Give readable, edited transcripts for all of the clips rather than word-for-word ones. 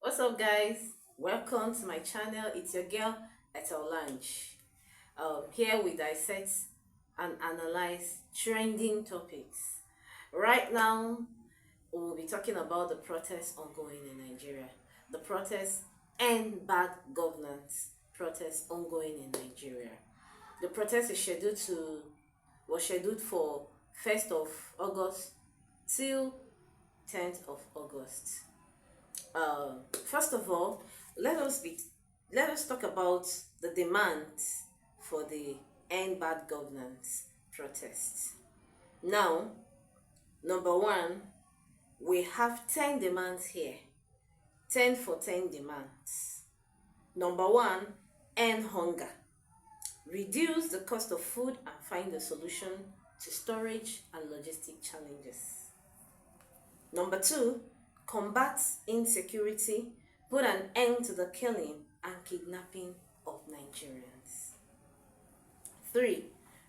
What's up, guys? Welcome to my channel. It's your girl Ethel Lunch. Here we dissect and analyze trending topics. Right now, we'll be talking about the protests ongoing in Nigeria. The protests and bad governance protests ongoing in Nigeria. The protest is was scheduled for 1st of August till 10th of August. First of all, let us be let us talk about the demands for the end bad governance protests. Now, number one, we have 10 demands here. 10 for 10 demands. Number one, end hunger. Reduce the cost of food and find a solution to storage and logistic challenges. Number two, combat insecurity, put an end to the killing and kidnapping of Nigerians. 3.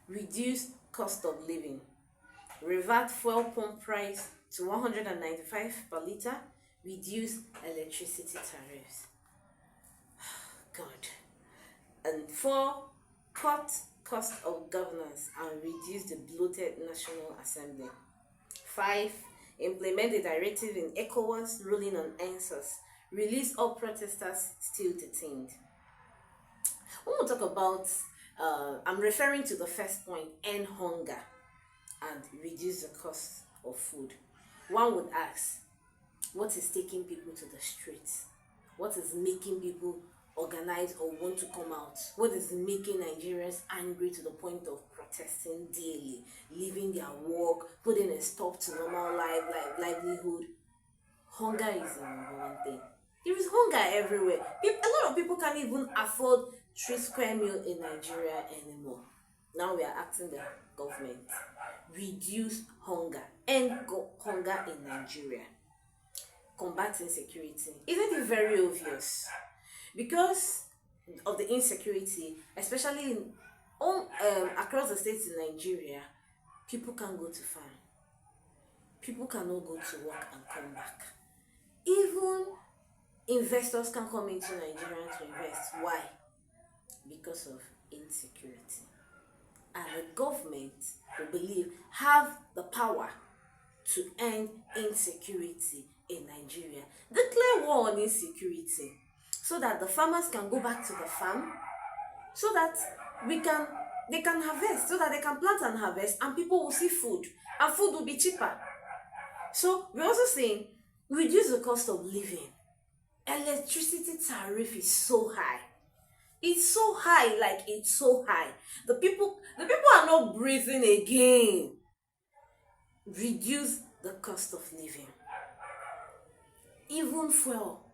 Reduce cost of living. Revert fuel pump price to 195 per litre. Reduce electricity tariffs. God. And 4. Cut cost of governance and reduce the bloated National Assembly. 5. Implement the directive in ECOWAS ruling on NSAS. Release all protesters still detained. When we talk about, I'm referring to the first point, end hunger and reduce the cost of food. One would ask, what is taking people to the streets? What is making people organize or want to come out? What is making Nigerians angry to the point of protesting daily, leaving their work, putting a stop to normal livelihood? Hunger is the number one thing. There is hunger everywhere. A lot of people can't even afford 3 square meal in Nigeria anymore. Now we are asking the government, reduce hunger, end hunger in Nigeria. Combat insecurity. Isn't it very obvious? Because of the insecurity, especially across the states in Nigeria, people can't go to farm. People cannot go to work and come back. Even investors can come into Nigeria to invest. Why? Because of insecurity. And the government, we believe, have the power to end insecurity in Nigeria. Declare war on insecurity so that the farmers can go back to the farm, so that they can harvest, so that they can plant and harvest, and people will see food, and food will be cheaper. So we're also saying reduce the cost of living. Electricity tariff is so high. It's so high, like it's so high. The people are not breathing again. Reduce the cost of living. Even fuel.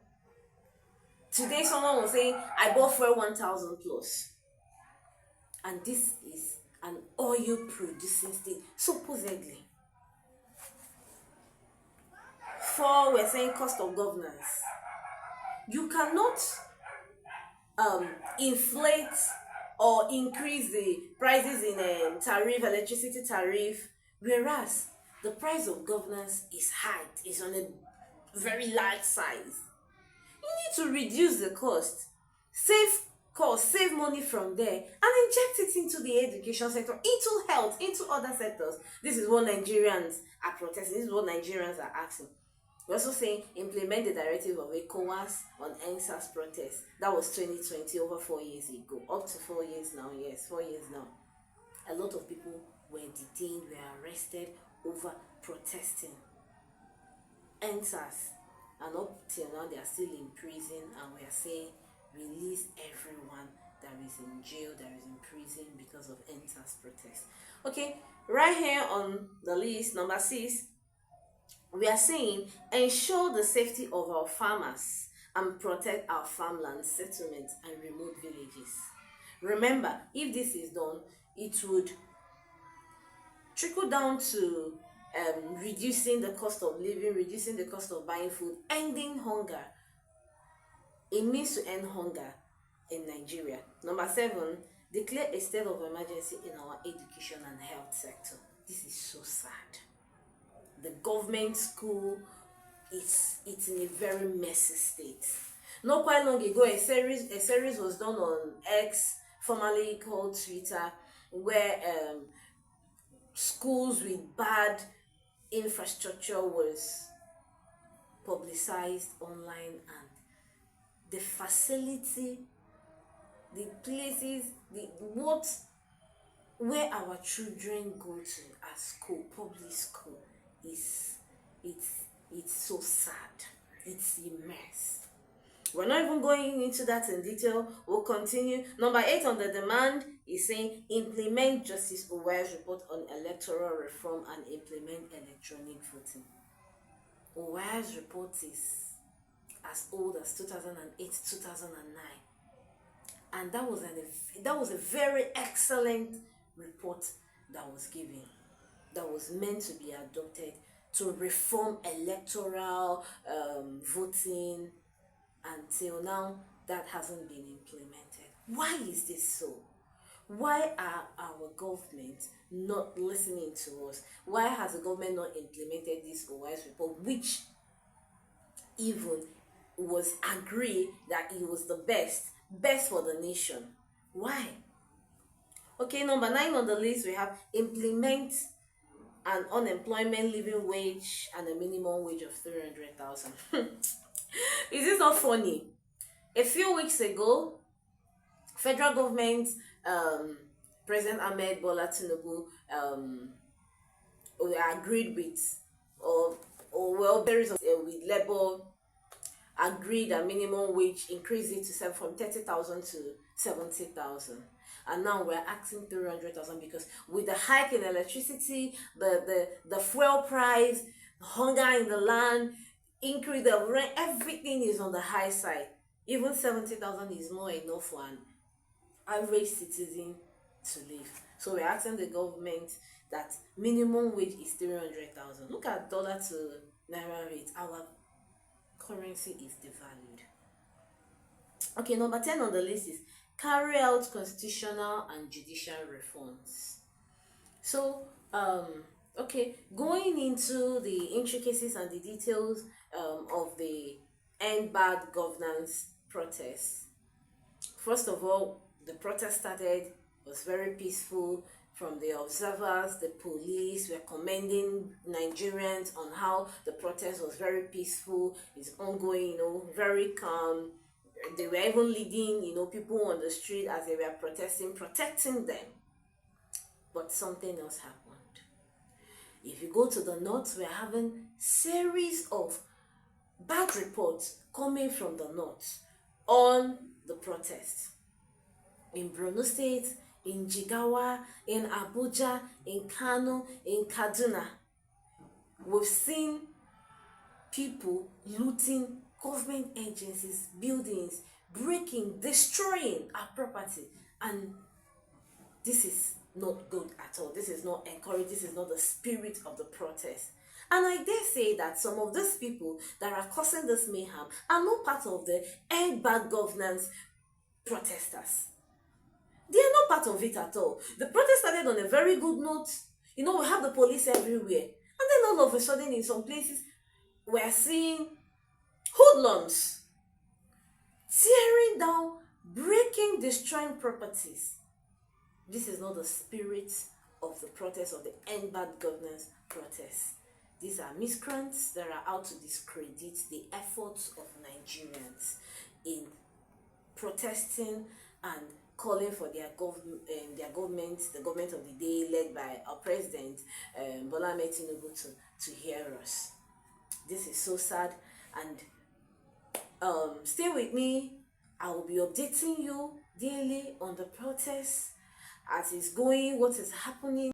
Today someone was saying, I bought fuel 1,000 plus. And this is an oil producing state, supposedly. 4, we're saying cost of governance. You cannot inflate or increase the prices in electricity tariff, whereas the price of governance is high, is on a very large size. You need to reduce the cost, save money from there, and inject it into the education sector, into health, into other sectors. This is what Nigerians are protesting. This is what Nigerians are asking. We're also saying implement the directive of ECOWAS on NSAS protests. That was 2020, over 4 years ago. Up to 4 years now, yes, 4 years now. A lot of people were detained, were arrested over protesting NSAS. And up till now, they are still in prison, and we are saying release everyone that is in jail, that is in prison because of NSAS protests. Okay, right here on the list, number 6, we are saying ensure the safety of our farmers and protect our farmland settlements and remote villages. Remember, if this is done, it would trickle down to reducing the cost of living, reducing the cost of buying food, ending hunger. It means to end hunger in Nigeria. Number 7, declare a state of emergency in our education and health sector. This is so sad. The government school it's in a very messy state. Not quite long ago, a series was done on X, formerly called Twitter, where schools with bad infrastructure was publicized online, and the facility, the places, the what where our children go to at school, public school, is it's so sad. It's a mess. We're not even going into that in detail. We'll continue. Number 8 on the demand is saying implement Justice Owaya's report on electoral reform and implement electronic voting. Owaya's report is as old as 2008, 2009, and that was a very excellent report that was given, that was meant to be adopted to reform electoral voting. Until now, that hasn't been implemented. Why is this so? Why are our government not listening to us? Why has the government not implemented this Owaya's report, which even was agreed that it was the best for the nation? Why? Okay, number 9 on the list, we have implement an unemployment living wage and a minimum wage of 300,000. Is this not funny? A few weeks ago, federal government, President Ahmed Bola Tinubu, agreed with, or well, there is with Labour, agreed a minimum wage, increased it from 30,000 to 70,000. And now we're asking 300,000 because with the hike in electricity, the fuel price, hunger in the land, increase the rent, everything is on the high side. Even 70,000 is not enough for an average citizen to live. So we're asking the government that minimum wage is 300,000. Look at dollar to naira rate. Our currency is devalued. Okay, number 10 on the list is carry out constitutional and judicial reforms. So okay, going into the intricacies and the details of the End Bad Governance protest. First of all, the protest was very peaceful. From the observers, the police were commending Nigerians on how the protest was very peaceful, it's ongoing, very calm. They were even leading, people on the street as they were protecting them. But something else happened. If you go to the north, we're having series of bad reports coming from the north on the protest. In Borno State, in Jigawa, in Abuja, in Kano, in Kaduna, we've seen people looting government agencies, buildings, breaking, destroying our property, and this is not good at all. This is not encouraged. This is not the spirit of the protest. And I dare say that some of these people that are causing this mayhem are not part of the End Bad Governance protesters. They are not part of it at all. The protest started on a very good note. We have the police everywhere. And then all of a sudden, in some places, we're seeing hoodlums tearing down, breaking, destroying properties. This is not the spirit of the protest, of the End Bad Governance protest. These are miscreants that are out to discredit the efforts of Nigerians in protesting and calling for their government, the government of the day, led by our president, Bola Ahmed Tinubu, to hear us. This is so sad, and stay with me. I will be updating you daily on the protest as it's going, what is happening.